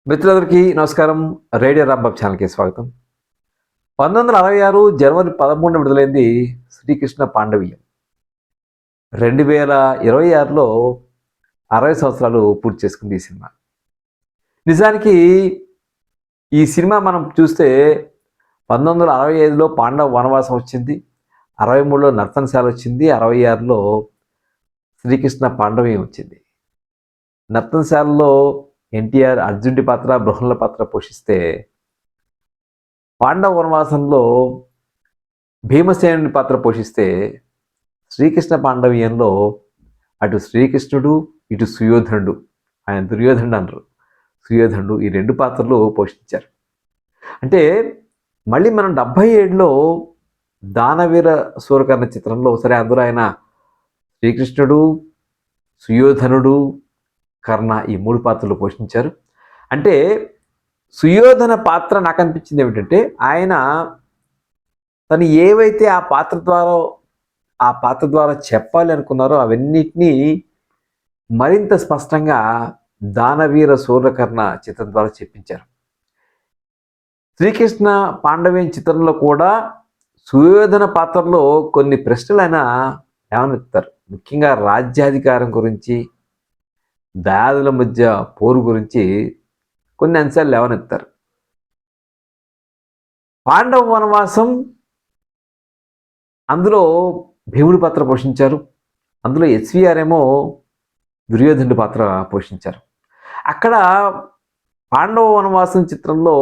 మిత్రులందరికీ నమస్కారం. రేడియో రాంబాబు ఛానల్కి స్వాగతం. 1966 జనవరి 13 విడుదలైంది శ్రీకృష్ణ పాండవీయం. 2026లో 60 సంవత్సరాలు పూర్తి చేసుకుంది ఈ సినిమా. నిజానికి ఈ సినిమా మనం చూస్తే 1965లో పాండవ వనవాసం వచ్చింది, 63లో నర్తనశాల వచ్చింది, 66లో శ్రీకృష్ణ పాండవీయం వచ్చింది. నర్తనశాలలో ఎన్టీఆర్ అర్జునుడి పాత్ర, బృహన్ల పాత్ర పోషిస్తే, పాండవ వనవాసంలో భీమసేనుడి పాత్ర పోషిస్తే, శ్రీకృష్ణ పాండవీయంలో అటు శ్రీకృష్ణుడు ఇటు సుయోధనుడు, ఆయన దుర్యోధనుడు అనరు, సుయోధనుడు, ఈ రెండు పాత్రలు పోషించారు. అంటే మళ్ళీ మనం 77లో దానవీర సూరకర్ణ చిత్రంలో సరే అందులో ఆయన శ్రీకృష్ణుడు, సుయోధనుడు, కర్ణ ఈ మూడు పాత్రలు పోషించారు. అంటే సుయోధన పాత్ర నాకు అనిపించింది ఏమిటంటే, ఆయన తను ఏవైతే ఆ పాత్ర ద్వారా చెప్పాలి అనుకున్నారో అవన్నిటినీ మరింత స్పష్టంగా దానవీర సూర్యకర్ణ చిత్రం ద్వారా చెప్పించారు. శ్రీకృష్ణ పాండవీయం చిత్రంలో కూడా సుయోధన పాత్రలో కొన్ని ప్రశ్నలు ఆయన ఏమనిస్తారు, ముఖ్యంగా రాజ్యాధికారం గురించి, దాయాదుల మధ్య పోరు గురించి కొన్ని అంశాలు లేవనెత్తారు. పాండవ వనవాసం అందులో భీముడి పాత్ర పోషించారు, అందులో ఎస్వీఆర్ ఏమో దుర్యోధనుడి పాత్ర పోషించారు. అక్కడ పాండవ వనవాసం చిత్రంలో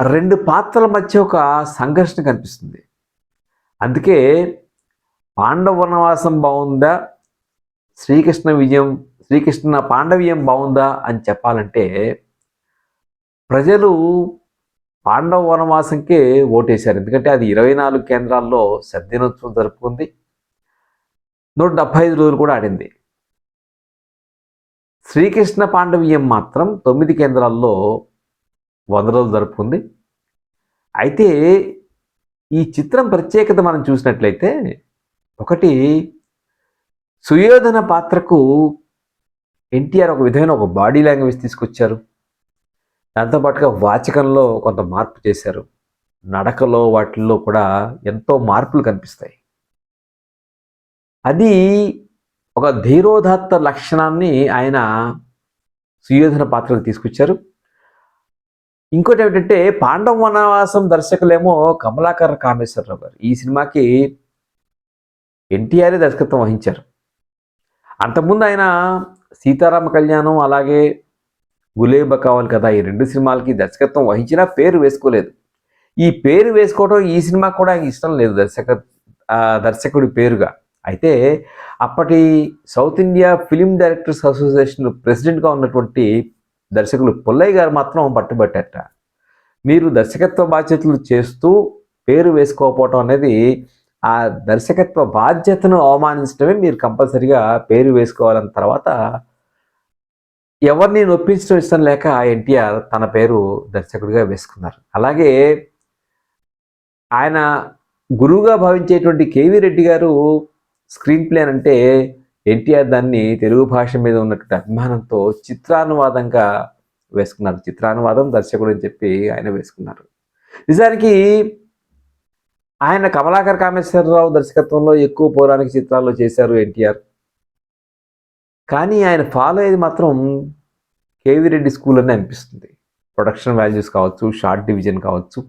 రెండు పాత్రల మధ్య ఒక సంఘర్షణ కనిపిస్తుంది. అందుకే పాండవ వనవాసం బాగుందా, శ్రీకృష్ణ పాండవీయం బాగుందా అని చెప్పాలంటే ప్రజలు పాండవ వనవాసంకే ఓటేశారు. ఎందుకంటే అది 24 కేంద్రాల్లో సద్దినోత్సవం జరుపుకుంది, 175 రోజులు కూడా ఆడింది. శ్రీకృష్ణ పాండవీయం మాత్రం 9 కేంద్రాల్లో 100 రోజులు జరుపుకుంది. అయితే ఈ చిత్రం ప్రత్యేకత మనం చూసినట్లయితే, ఒకటి సుయోధన పాత్రకు ఎన్టీఆర్ ఒక విధమైన ఒక బాడీ లాంగ్వేజ్ తీసుకొచ్చారు. దాంతోపాటుగా వాచకంలో కొంత మార్పు చేశారు, నడకలో వాటిల్లో కూడా ఎంతో మార్పులు కనిపిస్తాయి. అది ఒక ధీరోదాత్త లక్షణాన్ని ఆయన సుయోధన పాత్రకు తీసుకొచ్చారు. ఇంకోటి ఏమిటంటే, పాండవ వనవాసం దర్శకులేమో కమలాకర్ కామేశ్వరరావు గారు. ఈ సినిమాకి ఎన్టీఆర్ దర్శకత్వం వహించారు. అంతకుముందు ఆయన సీతారామ కళ్యాణం అలాగే గులేబ కావాలి కదా, ఈ రెండు సినిమాలకి దర్శకత్వం వహించినా పేరు వేసుకోలేదు. ఈ పేరు వేసుకోవడం ఈ సినిమా కూడా ఇష్టం లేదు దర్శకుడి పేరుగా. అయితే అప్పటి south India film directors association ప్రెసిడెంట్గా ఉన్నటువంటి దర్శకులు పుల్లయ్య గారు మాత్రం పట్టుబట్టారట, మీరు దర్శకత్వ బాధ్యతలు చేస్తూ పేరు వేసుకోకపోవటం అనేది ఆ దర్శకత్వ బాధ్యతను అవమానించడమే, మీరు కంపల్సరిగా పేరు వేసుకోవాలన్న తర్వాత ఎవరిని నొప్పించడం ఇష్టం లేక ఎన్టీఆర్ తన పేరు దర్శకుడిగా వేసుకున్నారు. అలాగే ఆయన గురువుగా భావించేటువంటి కేవీ రెడ్డి గారు స్క్రీన్ ప్లే అంటే ఎన్టీఆర్ దాన్ని తెలుగు భాష మీద ఉన్నటువంటి అభిమానంతో చిత్రానువాదంగా వేసుకున్నారు. చిత్రానువాదం దర్శకుడు అని చెప్పి ఆయన వేసుకున్నారు. నిజానికి ఆయన కమలాకర్ కామేశ్వరరావు దర్శకత్వంలో ఎక్కువ పౌరాణిక చిత్రాల్లో చేశారు ఎన్టీఆర్. కానీ ఆయన ఫాలో అయ్యేది మాత్రం కేవీ రెడ్డి స్కూల్ అని అనిపిస్తుంది. ప్రొడక్షన్ వాల్యూస్ కావచ్చు, షార్ట్ డివిజన్ కావచ్చు,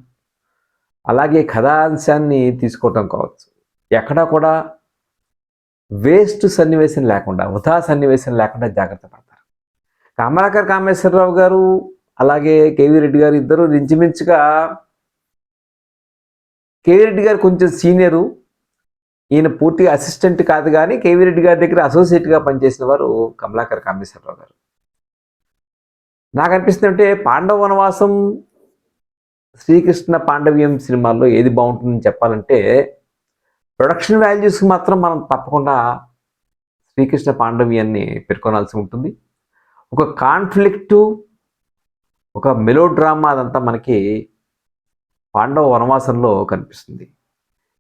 అలాగే కథాంశాన్ని తీసుకోవటం కావచ్చు, ఎక్కడా కూడా వేస్ట్ సన్నివేశం లేకుండా, వృధా సన్నివేశం లేకుండా జాగ్రత్త పడతారు. కమలాకర్ కామేశ్వరరావు గారు అలాగే కేవీ రెడ్డి గారు ఇద్దరు ఇంచుమించుగా, కేవీ రెడ్డి గారు కొంచెం సీనియరు, ఈయన పూర్తిగా అసిస్టెంట్ కాదు, కానీ కేవీ రెడ్డి గారి దగ్గర అసోసియేట్గా పనిచేసిన వారు కమలాకర్ కామేశ్వరరావు గారు. నాకు అనిపిస్తుంది అంటే పాండవ వనవాసం, శ్రీకృష్ణ పాండవీయం సినిమాల్లో ఏది బాగుంటుందని చెప్పాలంటే, ప్రొడక్షన్ వాల్యూస్ మాత్రం మనం తప్పకుండా శ్రీకృష్ణ పాండవీయాన్ని పేర్కొనాల్సి ఉంటుంది. ఒక కాన్ఫ్లిక్టు, ఒక మెలో డ్రామా అదంతా మనకి పాండవ వనవాసంలో కనిపిస్తుంది.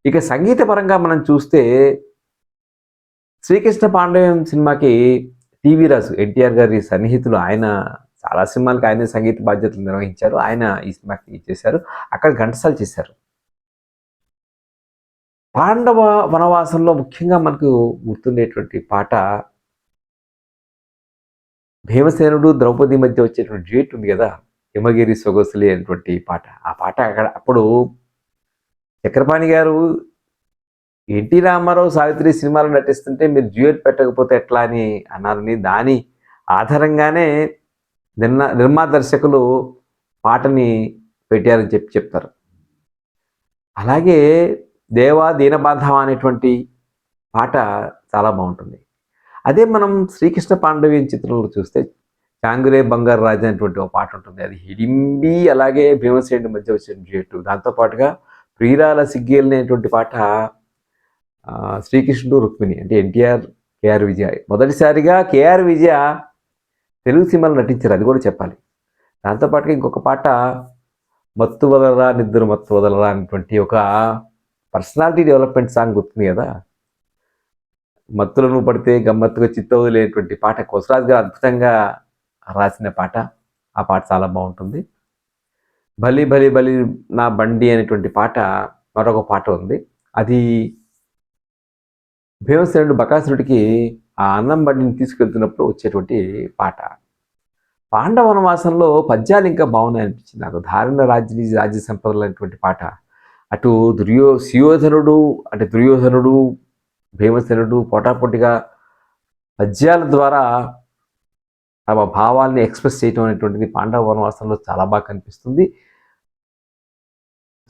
ఇక సంగీత పరంగా మనం చూస్తే శ్రీకృష్ణ పాండవీయం సినిమాకి టీవీ రాజు, ఎన్టీఆర్ గారి సన్నిహితులు, ఆయన చాలా సినిమాలకు ఆయనే సంగీత బాధ్యతలు నిర్వహించారు. ఆయన ఈ సినిమాకి చేశారు. అక్కడ ఘంటసాల చేశారు. పాండవ వనవాసంలో ముఖ్యంగా మనకు గుర్తుండేటువంటి పాట భీమసేనుడు ద్రౌపది మధ్య వచ్చేటువంటి డ్యూయెట్ ఉంది కదా, హిమగిరి సొగసులి అనేటువంటి పాట. ఆ పాట అప్పుడు చక్రపాణి గారు ఎన్టీ రామారావు సావిత్రి సినిమాలు నటిస్తుంటే మీరు డ్యూయెట్ పెట్టకపోతే ఎట్లా అని అన్నారని, దాని ఆధారంగానే నిర్మాత దర్శకులు పాటని పెట్టారని చెప్తారు. అలాగే దేవా దీనబాంధవ అనేటువంటి పాట చాలా బాగుంటుంది. అదే మనం శ్రీకృష్ణ పాండవ్యం చిత్రంలో చూస్తే చాంగురే బంగారు రాజు అనేటువంటి ఒక పాట ఉంటుంది. అది హిడింబి అలాగే భీమసేనుడి మధ్య వచ్చిన డ్యూయెట్. దాంతోపాటుగా ప్రియురాల సిగ్గేల్ అనేటువంటి పాట శ్రీకృష్ణుడు రుక్మిణి అంటే ఎన్టీఆర్ కేఆర్ విజయ మొదటిసారిగా కేఆర్ విజయ తెలుగు సినిమాలో నటించారు, అది కూడా చెప్పాలి. దాంతోపాటుగా ఇంకొక పాట మత్తు వదలరా నిద్ర మత్తు వదలరా అనేటువంటి ఒక పర్సనాలిటీ డెవలప్మెంట్ సాంగ్ గుర్తుంది కదా. మత్తులను పడితే గమ్మత్తుగా చిత్తవదిలేటువంటి పాట కొసరాజు గారు అద్భుతంగా రాసిన పాట. ఆ పాట చాలా బాగుంటుంది. బలి బలి బలి నా బండి అనేటువంటి పాట మరొక పాట ఉంది. అది భీమసేనుడు బకాసురుడికి ఆ అన్నం బండిని తీసుకెళ్తున్నప్పుడు వచ్చేటువంటి పాట. పాండవ వనవాసంలో పద్యాలు ఇంకా బాగున్నాయి అనిపించింది నాకు. ధారణ రాజ్య సంపదలు అనేటువంటి పాట, అటు దుర్యోధనుడు భీమసేనుడు పోటాపోటీగా పద్యాల ద్వారా తమ భావాల్ని ఎక్స్ప్రెస్ చేయటం అనేటువంటిది పాండవ వనవాసంలో చాలా బాగా కనిపిస్తుంది.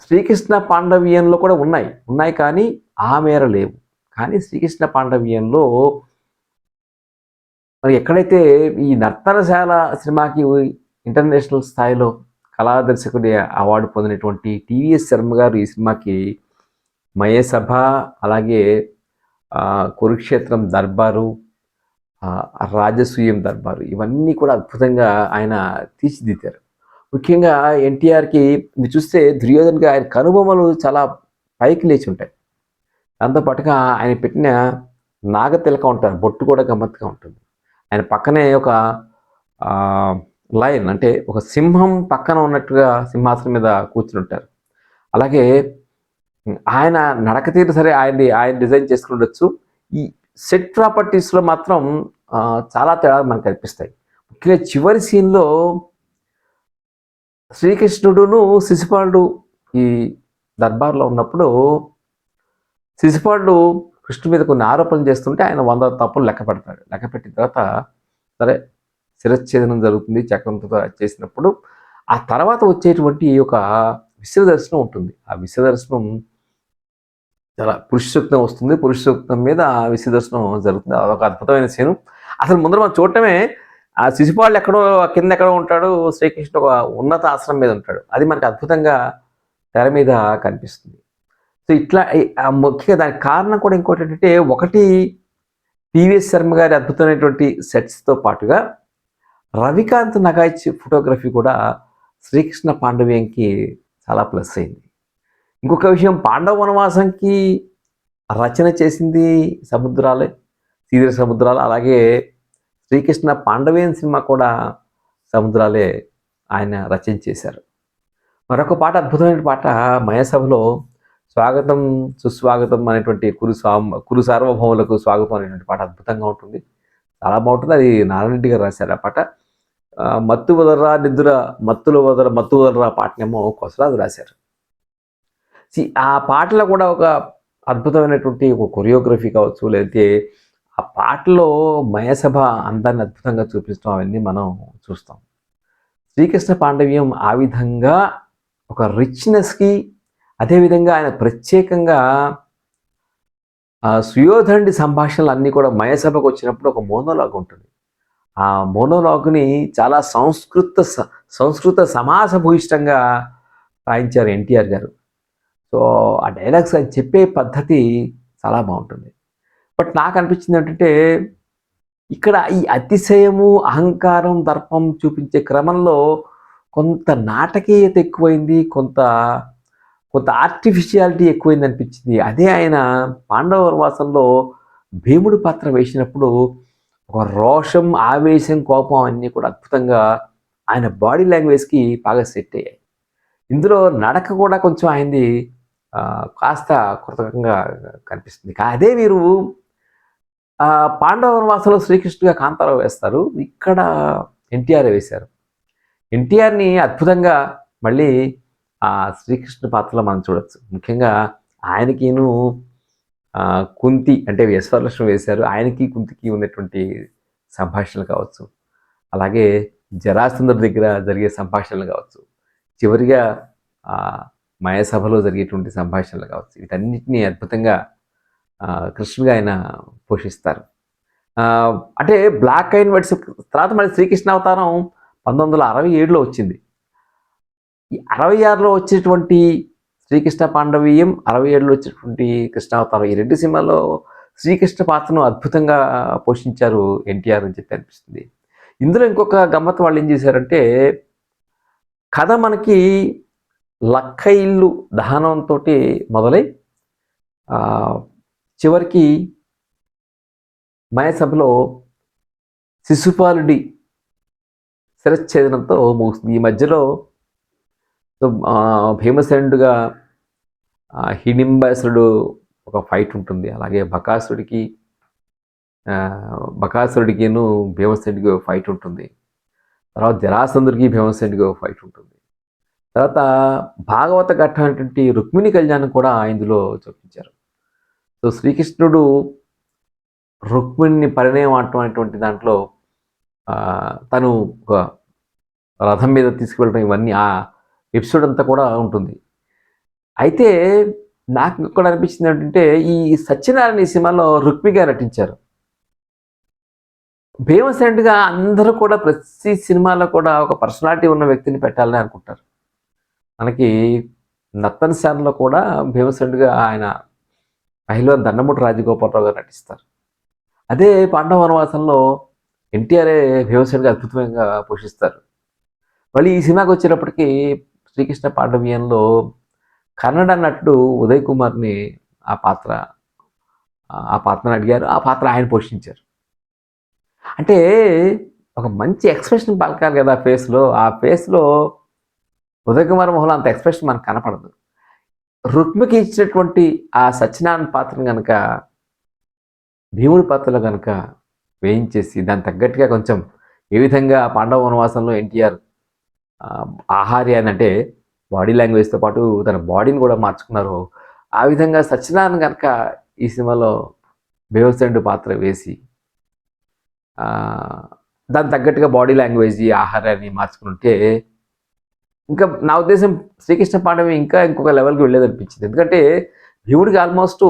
శ్రీకృష్ణ పాండవీయంలో కూడా ఉన్నాయి కానీ ఆ మేర లేవు. కానీ శ్రీకృష్ణ పాండవీయంలో మరి ఎక్కడైతే ఈ నర్తనశాల సినిమాకి ఇంటర్నేషనల్ స్థాయిలో కళా దర్శకుడి అవార్డు పొందినటువంటి టీవీఎస్ శర్మ గారు ఈ సినిమాకి మయసభ అలాగే కురుక్షేత్రం దర్బారు, రాజసూయం దర్బారు ఇవన్నీ కూడా అద్భుతంగా ఆయన తీర్చిదిద్దారు. ముఖ్యంగా ఎన్టీఆర్కి మీరు చూస్తే దుర్యోధన్గా ఆయన కనుబొమ్మలు చాలా పైకి లేచి ఉంటాయి. దాంతోపాటుగా ఆయన పెట్టిన నాగతిలక ఉంటారు, బొట్టు కూడా గమ్మత్తుగా ఉంటుంది. ఆయన పక్కనే ఒక లయన్ అంటే ఒక సింహం పక్కన ఉన్నట్టుగా సింహాసనం మీద కూర్చుని ఉంటారు. అలాగే ఆయన నడక తీరు సరే ఆయన డిజైన్ చేసుకుని ఉండొచ్చు. ఈ సెట్ ప్రాపర్టీస్లో మాత్రం చాలా తేడాలు మనకు కనిపిస్తాయి. ముఖ్యంగా చివరి సీన్లో శ్రీకృష్ణుడును శిశుపాలుడు ఈ దర్బార్లో ఉన్నప్పుడు శిశుపాలుడు కృష్ణుడి మీద కొన్ని ఆరోపణలు చేస్తుంటే ఆయన 100 తప్పులు లెక్క పెడతాడు. లెక్క పెట్టిన తర్వాత సరే శిరచ్ఛేదనం జరుగుతుంది చక్రంతో చేసినప్పుడు ఆ తర్వాత వచ్చేటువంటి ఒక విశ్వదర్శనం ఉంటుంది. ఆ విశ్వదర్శనం చాలా పురుష సూక్తం వస్తుంది. పురుష సూక్తం మీద విశ్వదర్శనం జరుగుతుంది. అదొక అద్భుతమైన సీను. అసలు ముందర మనం చూడటమే ఆ శిశుపాలుడు ఎక్కడో ఉంటాడు, శ్రీకృష్ణుడు ఒక ఉన్నత ఆశ్రమం మీద ఉంటాడు. అది మనకు అద్భుతంగా తెర మీద కనిపిస్తుంది. సో ఇట్లా ముఖ్యంగా దానికి కారణం కూడా ఇంకోటి ఏంటంటే, ఒకటి టీవీఎస్ శర్మ గారి అద్భుతమైనటువంటి సెట్స్తో పాటుగా రవికాంత్ నగాయిచ్ ఫోటోగ్రఫీ కూడా శ్రీకృష్ణ పాండవ్యంకి చాలా ప్లస్ అయింది. ఇంకొక విషయం, పాండవ వనవాసంకి రచన చేసింది సముద్రాలే, సీదర సముద్రాలు. అలాగే శ్రీకృష్ణ పాండవ్యం సినిమా కూడా సముద్రాలే ఆయన రచన చేశారు. మరొక పాట అద్భుతమైన పాట మయసభలో స్వాగతం సుస్వాగతం అనేటువంటి కురు సార్వభౌములకు స్వాగతం అనేటువంటి పాట అద్భుతంగా ఉంటుంది, చాలా బాగుంటుంది. అది నారాయణ గారు రాశారు ఆ పాట. మత్తు వదలరా నిద్ర మత్తు వదలరా పాటనేమో కొసరాజు రాశారు. ఆ పాటలో కూడా ఒక అద్భుతమైనటువంటి ఒక కొరియోగ్రఫీ కావచ్చు, లేకపోతే ఆ పాటలో మయసభ అందాన్ని అద్భుతంగా చూపించడం అవన్నీ మనం చూస్తాం. శ్రీకృష్ణ పాండవ్యం ఆ విధంగా ఒక రిచ్నెస్కి, అదేవిధంగా ఆయన ప్రత్యేకంగా సుయోధనుడి సంభాషణలు అన్నీ కూడా మయసభకు వచ్చినప్పుడు ఒక మోనోలాగ్ ఉంటుంది. ఆ మోనోలాగ్ని చాలా సంస్కృత సమాసభూయిష్టంగా రాయించారు ఎన్టీఆర్ గారు. సో ఆ డైలాగ్స్ ఆయన చెప్పే పద్ధతి చాలా బాగుంటుంది. బట్ నాకు అనిపించింది ఏంటంటే, ఇక్కడ ఈ అతిశయము అహంకారం దర్పం చూపించే క్రమంలో కొంత నాటకీయత ఎక్కువైంది, కొంత ఆర్టిఫిషియాలిటీ ఎక్కువైంది అనిపించింది. అదే ఆయన పాండవ వనవాసంలో భీముడి పాత్ర వేసినప్పుడు ఒక రోషం, ఆవేశం, కోపం అన్నీ కూడా అద్భుతంగా ఆయన బాడీ లాంగ్వేజ్కి బాగా సెట్ అయ్యాయి. ఇందులో నడక కూడా కొంచెం ఆయనది కాస్త కృతకంగా కనిపిస్తుంది. అదే మీరు పాండవ వనవాసంలో శ్రీకృష్ణుడిగా కాంతారావు వేస్తారు. ఇక్కడ ఎన్టీఆర్ వేశారు. ఎన్టీఆర్ని అద్భుతంగా మళ్ళీ ఆ శ్రీకృష్ణ పాత్రలో మనం చూడొచ్చు. ముఖ్యంగా ఆయనకిను కుంతి అంటే యశ్వరలక్ష్మి వేశారు. ఆయనకి కుంతికి ఉన్నటువంటి సంభాషణలు కావచ్చు, అలాగే జరాసంధుడి దగ్గర జరిగే సంభాషణలు కావచ్చు, చివరిగా మయసభలో జరిగేటువంటి సంభాషణలు కావచ్చు, వీటన్నిటినీ అద్భుతంగా కృష్ణుడిగా ఆయన పోషిస్తారు. అంటే బ్లాక్ అండ్ వైట్స్ తర్వాత మళ్ళీ శ్రీకృష్ణ అవతారం 1967లో వచ్చింది. ఈ 66లో వచ్చేటువంటి శ్రీకృష్ణ పాండవీయం, 67లో వచ్చేటువంటి కృష్ణావతారం, ఈ రెండు సినిమాల్లో శ్రీకృష్ణ పాత్రను అద్భుతంగా పోషించారు ఎన్టీఆర్ అని చెప్పి అనిపిస్తుంది. ఇందులో ఇంకొక గమ్మత్తు వాళ్ళు ఏం చేశారంటే, కథ మనకి లక్క ఇల్లు దహనంతో మొదలై చివరికి మయసభలో శిశుపాలుడి శిరచ్ఛేదనంతో ముగుస్తుంది. ఈ మధ్యలో భీమసేనుడుగా హిడింబాసురుడు ఒక ఫైట్ ఉంటుంది. అలాగే బకాసురుడికిను భీమసేనుడికి ఒక ఫైట్ ఉంటుంది. తర్వాత జరాసంధుడికి భీమసేనుడికి ఒక ఫైట్ ఉంటుంది. తర్వాత భాగవత ఘట్టం అనేటువంటి రుక్మిణి కళ్యాణం కూడా ఇందులో చూపించారు. సో శ్రీకృష్ణుడు రుక్మిణిని పరిణయం అనేటువంటి దాంట్లో తను ఒక రథం మీద తీసుకువెళ్ళడం, ఇవన్నీ ఆ ఎపిసోడ్ అంతా కూడా ఉంటుంది. అయితే నాకు ఇక్కడ అనిపించింది ఏంటంటే, ఈ సత్యనారాయణ సినిమాలో రుక్మిగా నటించారు. భీమసేనుడిగా అందరూ కూడా ప్రతి సినిమాలో కూడా ఒక పర్సనాలిటీ ఉన్న వ్యక్తిని పెట్టాలని అనుకుంటారు. మనకి నత్తన్ శాన్లో కూడా భీమసేనుడిగా ఆయన పహిల్వాన్ దండమూటి రాజగోపాలరావు గారు నటిస్తారు. అదే పాండవ వనవాసంలో ఎన్టీఆర్ఏ భీమసేనుడిగా అద్భుతంగా పోషిస్తారు. మళ్ళీ ఈ సినిమాకి వచ్చేటప్పటికి శ్రీకృష్ణ పాండవీయంలో కన్నడ నటుడు ఉదయ్ కుమార్ని ఆ పాత్రను అడిగారు. ఆ పాత్ర ఆయన పోషించారు. అంటే ఒక మంచి ఎక్స్ప్రెషన్ పలకాలి కదా ఫేస్లో. ఆ ఫేస్లో ఉదయ్ కుమార్ మొహంలో అంత ఎక్స్ప్రెషన్ మనకు కనపడదు. రుక్మికి ఇచ్చినటువంటి ఆ సత్యనారాయణ పాత్రను కనుక భీముడి పాత్రలో కనుక వేయించేసి దానికి తగ్గట్టుగా కొంచెం ఏ విధంగా పాండవ వనవాసంలో ఎన్టీఆర్ ఆహార్యాన్ని అంటే బాడీ లాంగ్వేజ్తో పాటు తన బాడీని కూడా మార్చుకున్నారు, ఆ విధంగా సత్యనారాయణ కనుక ఈ సినిమాలో భీమసేనుడి పాత్ర వేసి దానికి తగ్గట్టుగా బాడీ లాంగ్వేజ్ ఆహారాన్ని మార్చుకుంటే ఇంకా నా ఉద్దేశం శ్రీకృష్ణ పాండవి ఇంకా ఇంకొక లెవెల్కి వెళ్ళేది అనిపించింది. ఎందుకంటే భీముడికి ఆల్మోస్ట్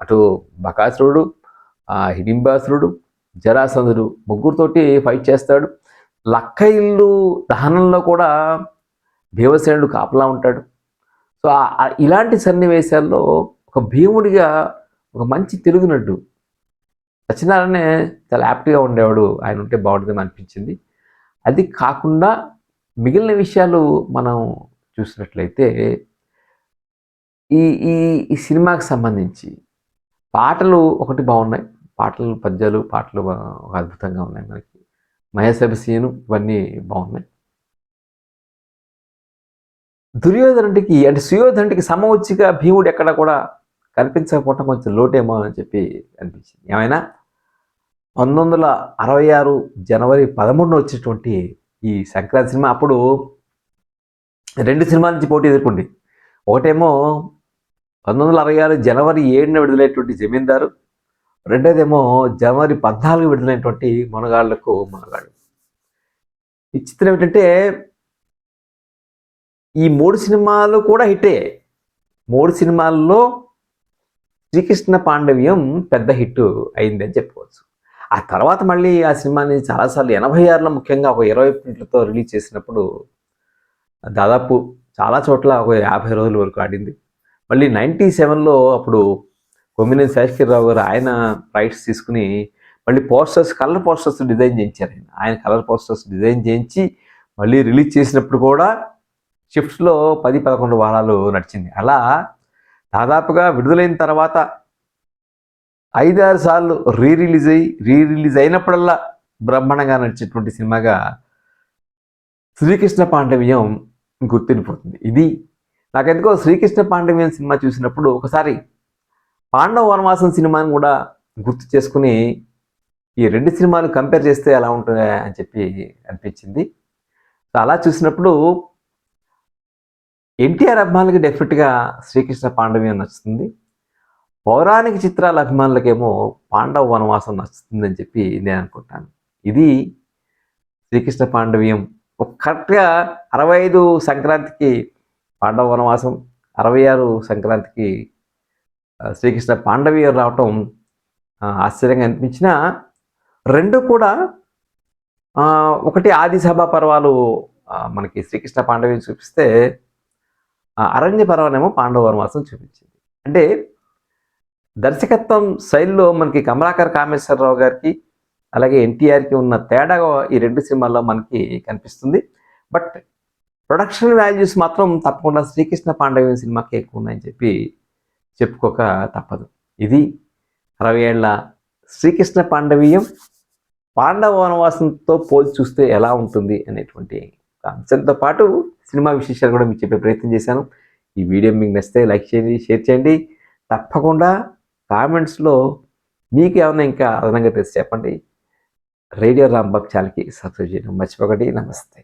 అటు బకాసురుడు, హిడింబాసురుడు, జరాసంధుడు ముగ్గురుతోటి ఫైట్ చేస్తాడు. లక్క ఇల్లు దహనంలో కూడా భీమసేనుడు కాపలా ఉంటాడు. సో ఇలాంటి సన్నివేశాల్లో ఒక భీముడిగా ఒక మంచి తెలుగునట్టు సత్యనారాయణే చాలా యాప్ట్గా ఉండేవాడు. ఆయన ఉంటే బాగుంటుందని అనిపించింది. అది కాకుండా మిగిలిన విషయాలు మనం చూసినట్లయితే ఈ ఈ ఈ సినిమాకి సంబంధించి పాటలు ఒకటి బాగున్నాయి. పద్యాలు పాటలు ఒక అద్భుతంగా ఉన్నాయి. మనకి మహేశ్వర సీను ఇవన్నీ బాగున్నాయి. దుర్యోధనుడికి అంటే సుయోధనుడికి సమవచ్చిగా భీముడు ఎక్కడ కూడా కనిపించకపోవటం కొంచెం లోటేమో అని చెప్పి అనిపించింది. ఏమైనా 1966 జనవరి 13 వచ్చేటువంటి ఈ సంక్రాంతి సినిమా అప్పుడు 2 సినిమాల నుంచి పోటీ ఎదుర్కొంది. ఒకటేమో 1966 జనవరి 7న విడుదలైనటువంటి జమీందారు, రెండోదేమో జనవరి 14 విడుదలైనటువంటి మొనగాళ్లకు మొనగాళ్ళు. ఈ చిత్రం ఏమిటంటే ఈ 3 సినిమాలు కూడా హిట్ అయ్యాయి. 3 సినిమాల్లో శ్రీకృష్ణ పాండవ్యం పెద్ద హిట్ అయింది అని చెప్పుకోవచ్చు. ఆ తర్వాత మళ్ళీ ఆ సినిమాని చాలాసార్లు 86లో ముఖ్యంగా ఒక 20 ప్రింట్లతో రిలీజ్ చేసినప్పుడు దాదాపు చాలా చోట్ల ఒక 50 రోజుల వరకు ఆడింది. మళ్ళీ 97లో అప్పుడు కొమ్మినేని శేషగిరిరావు గారు ఆయన రైట్స్ తీసుకుని మళ్ళీ కలర్ పోస్టర్స్ డిజైన్ చేయించారు. ఆయన కలర్ పోస్టర్స్ డిజైన్ చేయించి మళ్ళీ రిలీజ్ చేసినప్పుడు కూడా షిఫ్ట్స్లో 10-11 వారాలు నడిచింది. అలా దాదాపుగా విడుదలైన తర్వాత 5-6 సార్లు రీ రిలీజ్ అయినప్పుడల్లా బ్రహ్మాండంగా నడిచేటువంటి సినిమాగా శ్రీకృష్ణ పాండవ్యం గుర్తుండిపోతుంది. ఇది నాకెందుకో శ్రీకృష్ణ పాండవ్యం సినిమా చూసినప్పుడు ఒకసారి పాండవ వనవాసం సినిమాని కూడా గుర్తు చేసుకుని ఈ రెండు సినిమాలు కంపేర్ చేస్తే ఎలా ఉంటుంది అని చెప్పి అనిపించింది. సో అలా చూసినప్పుడు ఎన్టీఆర్ అభిమానులకి డెఫినెట్గా శ్రీకృష్ణ పాండవ్యం నచ్చుతుంది. పౌరాణిక చిత్రాల అభిమానులకేమో పాండవ వనవాసం నచ్చుతుందని చెప్పి నేను అనుకుంటాను. ఇది శ్రీకృష్ణ పాండవ్యం. కరెక్ట్గా 65 సంక్రాంతికి పాండవ వనవాసం, 66 సంక్రాంతికి శ్రీకృష్ణ పాండవ్యం రావటం ఆశ్చర్యంగా అనిపించిన రెండు కూడా ఒకటి ఆది సభా పర్వాలు మనకి శ్రీకృష్ణ పాండవ్యం చూపిస్తే అరణ్య పర్వనేమో పాండవ వనవాసం చూపించింది. అంటే దర్శకత్వం శైలిలో మనకి కమలాకర్ కామేశ్వరరావు గారికి అలాగే ఎన్టీఆర్కి ఉన్న తేడా ఈ రెండు సినిమాల్లో మనకి కనిపిస్తుంది. బట్ ప్రొడక్షన్ వాల్యూస్ మాత్రం తప్పకుండా శ్రీకృష్ణ పాండవ్యం సినిమాకి ఎక్కువ ఉన్నాయని చెప్పి చెప్పుకోక తప్పదు. ఇది 60 ఏళ్ల శ్రీకృష్ణ పాండవీయం పాండవ వనవాసంతో పోల్చి చూస్తే ఎలా ఉంటుంది అనేటువంటి అంశంతో పాటు సినిమా విశేషాలు కూడా మీకు చెప్పే ప్రయత్నం చేశాను. ఈ వీడియో మీకు నచ్చితే లైక్ చేయండి, షేర్ చేయండి. తప్పకుండా కామెంట్స్లో మీకు ఏమైనా ఇంకా అదనంగా తెలిసి చెప్పండి. రేడియో రాంబాబు ఛానల్కి సబ్స్క్రైబ్ చేయడం మర్చిపోకండి. నమస్తే.